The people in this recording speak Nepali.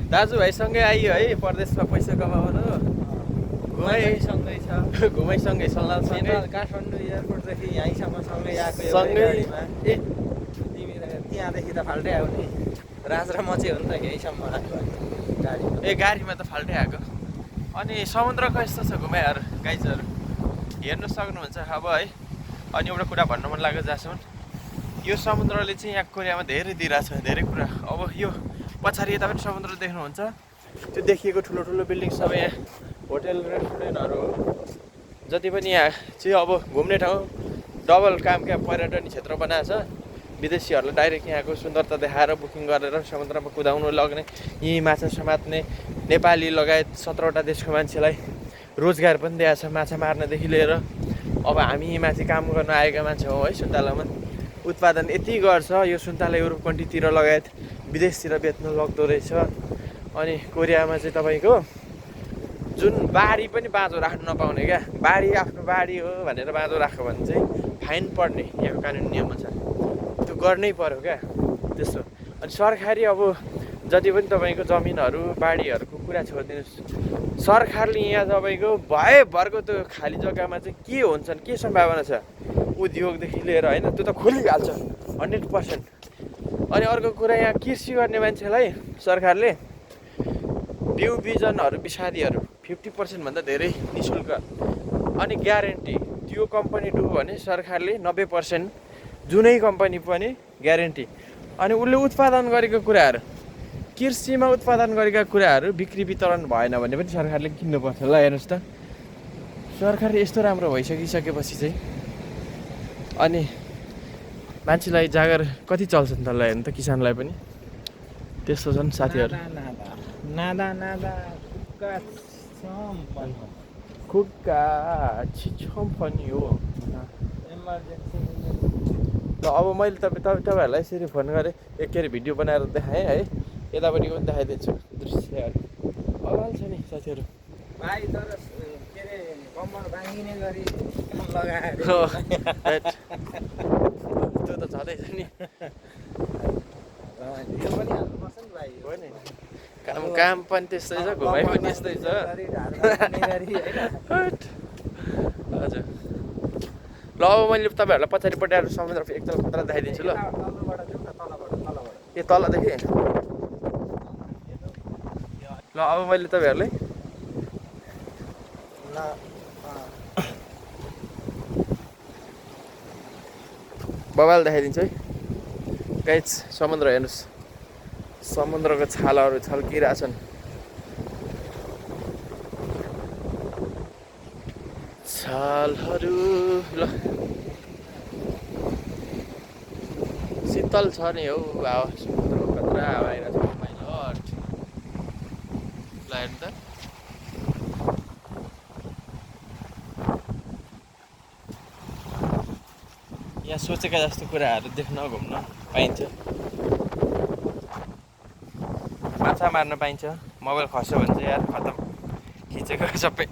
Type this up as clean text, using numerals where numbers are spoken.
दाजुभाइसँगै आइयो है परदेशमा पैसा कमाउनु सँगै छ घुमाइसँगै सल्लाहसँगै काठमाडौँ एयरपोर्टदेखि यहीँसम्म सँगै आएको सँगै ए तिमी त्यहाँदेखि त फाल्टै आयो नि राज र म चाहिँ हो नि त यहीँसम्म आएको गाडीमा गाडीमा त फाल्टै आएको अनि समुद्र कस्तो छ घुमाइहरू गाइजहरू हेर्नु सक्नुहुन्छ अब है अनि एउटा कुरा भन्न मन लाग्यो जहाँसम्म यो समुद्रले चाहिँ यहाँ कोरियामा धेरै दिइरहेछ धेरै कुरा अब यो पछाडि यता पनि समुद्र देख्नुहुन्छ त्यो देखिएको ठुलो ठुलो बिल्डिङ सबै यहाँ होटेल रेस्टुरेन्टहरू जति पनि यहाँ चाहिँ अब घुम्ने ठाउँ डबल काम क्या पर्यटन क्षेत्र बनाएको छ विदेशीहरूलाई डाइरेक्ट यहाँको सुन्दरता देखाएर बुकिङ गरेर समुद्रमा कुदाउनु लग्ने यहीँ माछा समात्ने नेपाली लगायत 17वटा देशको मान्छेलाई रोजगार पनि दिएको छ माछा मार्नदेखि लिएर अब हामी माथि काम गर्न आएका मान्छे हौँ है सुन्तलामा उत्पादन यति गर्छ यो सुन्तला युरोप कन्ट्रीतिर लगायत विदेशतिर बेच्नु लाग्दो रहेछ अनि कोरियामा चाहिँ तपाईँको जुन बारी पनि बाँझो राख्नु नपाउने क्या बारी आफ्नो बारी हो भनेर बाँझो राख्यो भने चाहिँ फाइन पर्ने यहाँको कानुन नियम छ त्यो गर्नै पर्यो क्या त्यस्तो अनि सरकारी अब जति पनि तपाईँको जमिनहरू बाढीहरूको कुरा छोडिदिनुहोस् सरकारले यहाँ तपाईँको भरको त्यो खाली जग्गामा चाहिँ के हुन्छन् के सम्भावना छ उद्योगदेखि लिएर होइन त्यो त खोलिहाल्छ 100%। अनि अर्को कुरा यहाँ कृषि गर्ने मान्छेलाई सरकारले बिउ बिजनहरू विषादीहरू 50% भन्दा धेरै निःशुल्क अनि ग्यारेन्टी त्यो कम्पनी डुब्यो भने सरकारले 90% जुनै कम्पनी पनि ग्यारेन्टी अनि उसले उत्पादन गरेको कुराहरू कृषिमा उत्पादन गरेका कुराहरू बिक्री वितरण भएन भने पनि सरकारले किन्नुपर्छ ल हेर्नुहोस् त सरकारले यस्तो राम्रो भइसकिसकेपछि चाहिँ अनि मान्छेलाई जागर कति चल्छ नि त ल हेर्नु त किसानलाई पनि त्यस्तो छन् साथीहरू नादा खुक्का छिछम पनि हो इमर्जेन्सी ल अब मैले तपाईँहरूलाई यसरी फोन गरेँ एक के अरे भिडियो बनाएर देखाएँ है यतापट्टि पनि देखाइदिन्छु दृश्यहरू अगाल छ नि साथीहरू भाइ तर के अरे कम्मर बाँधिने गरी लगाएर त्यो त छँदैछ नि यो पनि हाल्नुपर्छ नि भाइ हो नि काम पनि त्यस्तै छ घुमाइ पनि त्यस्तै छ हजुर ल अब मैले तपाईँहरूलाई पछाडिपट्टि आएर समुद्रको एकदम खतरा देखाइदिन्छु ल ए तलदेखि ल अब मैले तपाईँहरूलाई बबाल देखाइदिन्छु है गाइज समुद्र हेर्नुहोस् समुद्रको छालाहरू छल्किरहेछन् छालहरू ल शीतल छ नि हौ अब समुद्रको खतरा आइरहेछ माइ लर्ड ल हेर्नु त यहाँ सोचेका जस्तो कुराहरू देख्न घुम्न पाइन्छ माछा मार्न पाइन्छ मोबाइल खस्यो भने चाहिँ यार खतम खिचेको सबै